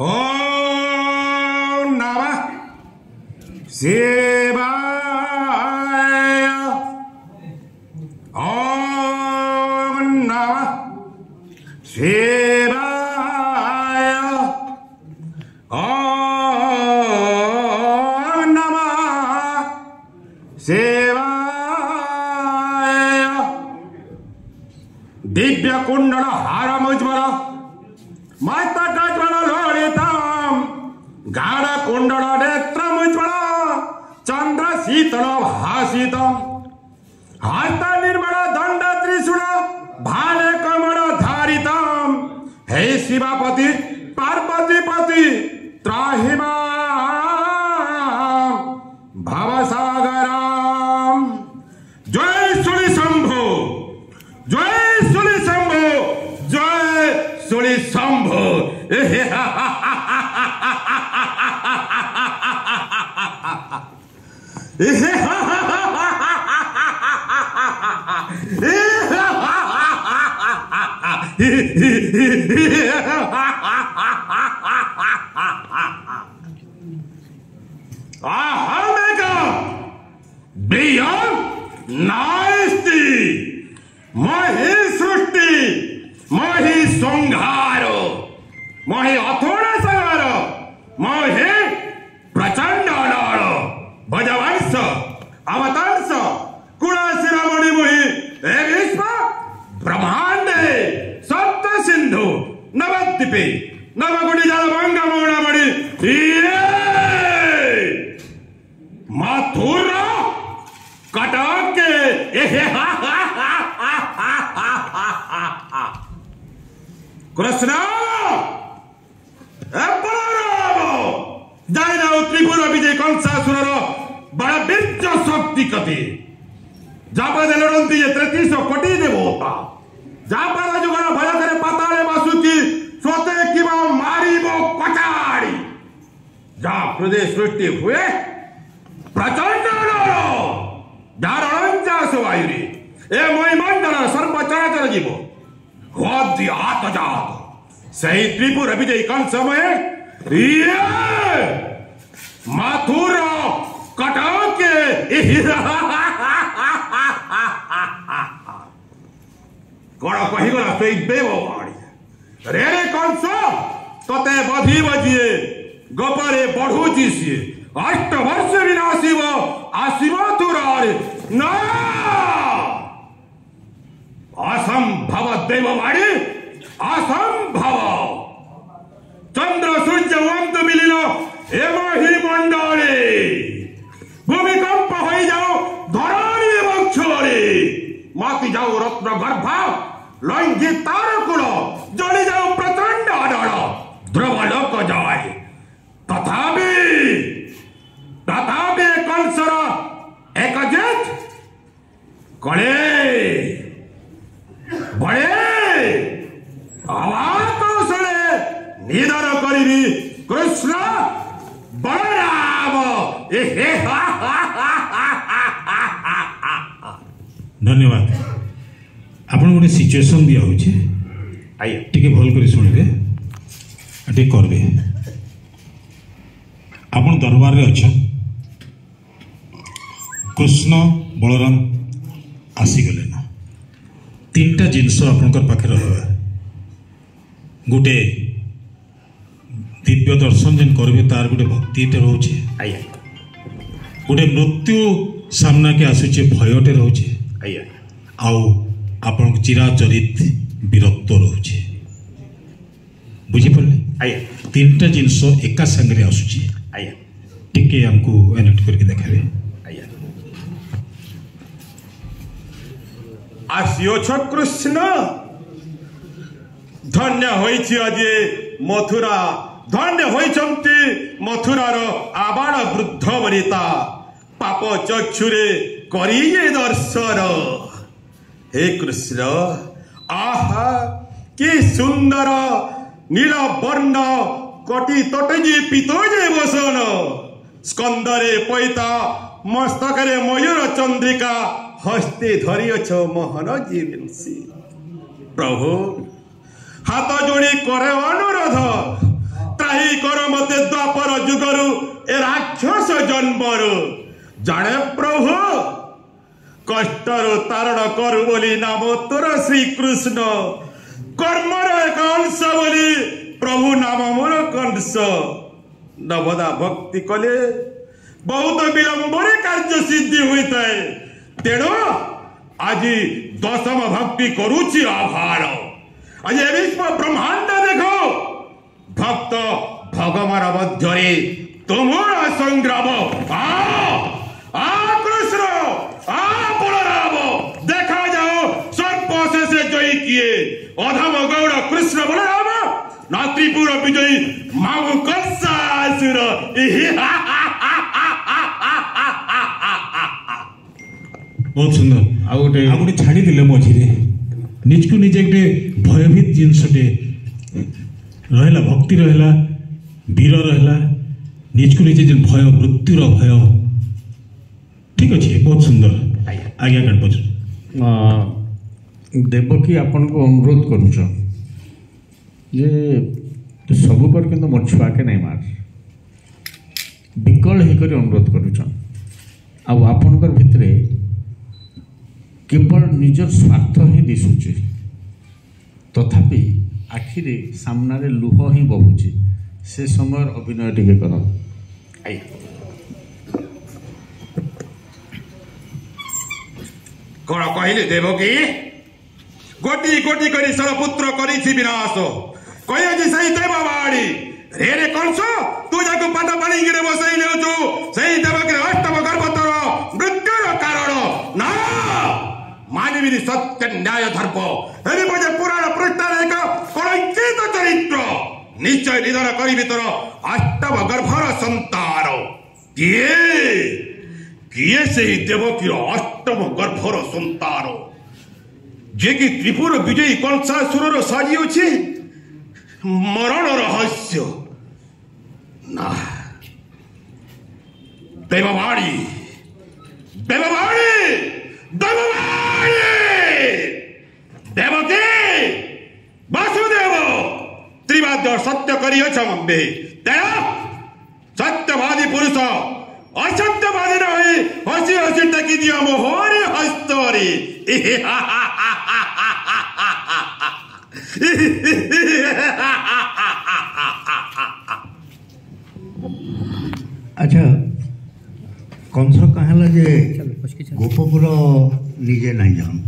ओम नमः शिवाय। ओम नमः शिवाय। ओम नमः शिवाय। दिव्य कुंडल हारमुज्ज्वल मस्तकज्वल लोलितम गाढ़ कुंडल नेत्रमुज्ज्वल चंद्र शीतल भासितम हस्त निर्मल दंड त्रिशूल भाले कमल धारितम हे शिवापति पार्वतीपति त्राहि मां भवसागरम। जय सुनि शंभो, जय सुनि शंभो, जय सुनि शंभो। मही सृष्टि मही संहारो मही अथोड़ संहार मही प्रचंड अनाड़ भजवंश अवतांश कुणाशिरमणि मुहि हे विश्व ब्रह्मांडे सप्त सिंधु नवद्वीपे नवकोटि जलभंग मौणमणि मथुरा कटक कृष्ण जाई जाओ त्रिपुर विजय कंसासुर बड़ा बीर्ज शक्ति कति जापादे लड़ती ये 33 कोटी देवता जापाद जुगण भय करे पाताले बासुकी सोते किबा मारिबो कटाड़ी जा हृदय सृष्टि हुए प्रचंड धारणंचास वायुरी ए महीमंडल सर्व चराचर जीव होद्य आतजात सही त्रिपुर विजय कंस में मथुरा कटके कौन कहीगला से देववाणी रे रे कंस तते बधी बजिए गपरे बढ़ुची सी 8 वर्ष विनाशिव आशिव तुरारे न असंभव देववाणी असंभव चंद्र सूर्य वंत मिलिल एमहि मंडले भूमिकंप हो जाओ धरणी वक्षरे माति जाओ रत्न गर्भ लंघी तारकुल जली जाओ प्रचंड अडल ध्रुवलोक जाए तथापि कंसर एकजित कले बड़े कौशले निधन करी कृष्ण बलराम। धन्यवाद। आपन गोटे सिचुएशन दिया होचे आइए टिके भल कर सुनिबे टिके करबे। आपन दरबार रे अच्छा कृष्ण बलराम आसी गले ना 3टा जिनस आपनकर पाखे रहबा गोटे दिव्य दर्शन जेन करबे तार गोटे भक्ति टे रहउचे आइए गोटे मृत्यु सामना के आसुचे भयटे रहउचे आइए आउ आपन चिराचरित वीरत्व रहउचे बुझी पड़ले आइए 3टा जिनस एका संगे आसुचे आइए टिके हमको एनेक्ट करके देखाबे आइए आसियो छ कृष्ण धन्य होइछि अजे मथुरा धन्य होइछन्ति मथुरार आबाल वृद्ध वनिता पाप चक्षुरे करिए दर्शन हे कृष्ण आहा कि सुंदर नील वर्ण कटी तटजी पितोजे बसन स्कंदरे पैता मस्तकरे मयूर चंद्रिका हस्ते धरियछ मोहन जीवंसी प्रभु हाथ जोड़ी करे अनुरोध त्राही द्वापर जुगरु ए राक्षस जन्मरु जाने प्रभु कष्टर तारण करु बोली नाम तोर श्री कृष्ण कर्मर एक अंश बोली प्रभु नाम मोर कंस नवदा भक्ति कले बहुत विलंबरे कार्य सिद्धि होता है तेणु आज दशम भक्ति करुची आभार आज विश्व ब्रह्मांड देखो भक्त भगवान मध्य तुमरा संग्राम आ कृष्ण आ बलराम देखा जाओ सर्प से जयी किए अधम गौड़ कृष्ण बलराम ना त्रिपुर विजयी मामू कंसासुर बहुत सुंदर आ गोटे छाड़ी देले मझिरे निजको निजे गोटे भयभीत जिनसटे रहला भक्ति रहला वीर रहला निजको निजे जे भय मृत्युर भय ठीक अच्छे बहुत सुंदर आज्ञा गणपति देवकी आपन को अनुरोध करूछ जे तू सब पर किंतु मोर छुआ के नहीं मार विकल ही कर अनुरोध करूछ आ आपनकर भितरे केवल निजर स्वार्थ ही दिशुचे तथापि आखिरे सामने लुह ही बहुचे से समय अभिनय टिके कर कौन कहले देवकी गोटी गोटी करी सरपुत्र करी विनाश कहे जी सही देववाणी रे रे कंस तू जाको पाट पानी गिरे बसई लेउछु सही देवकी अष्टम गर्भतर मृत्युर कारण ना मानवीय सत्य न्याय धर्म एवं बजे पुराण पृष्ठार एक कलंकित चरित्र निश्चय निधन करी तर अष्टम गर्भर संतान किए किए से देवकी अष्टम गर्भर संतान जे कि त्रिपुर विजयी कंसासुर साजी अच्छे मरण रहस्य ना देववाणी देववाणी देववाणी देवकी वासुदेव त्रिवाद्य सत्य करियछ मम्बे तेरा सत्यवादी पुरुष असत्यवादी रही हसी हसी टकी दिया मोहरी हस्तरी अच्छा कंस कहला जे गोपपुर निजे नहीं जान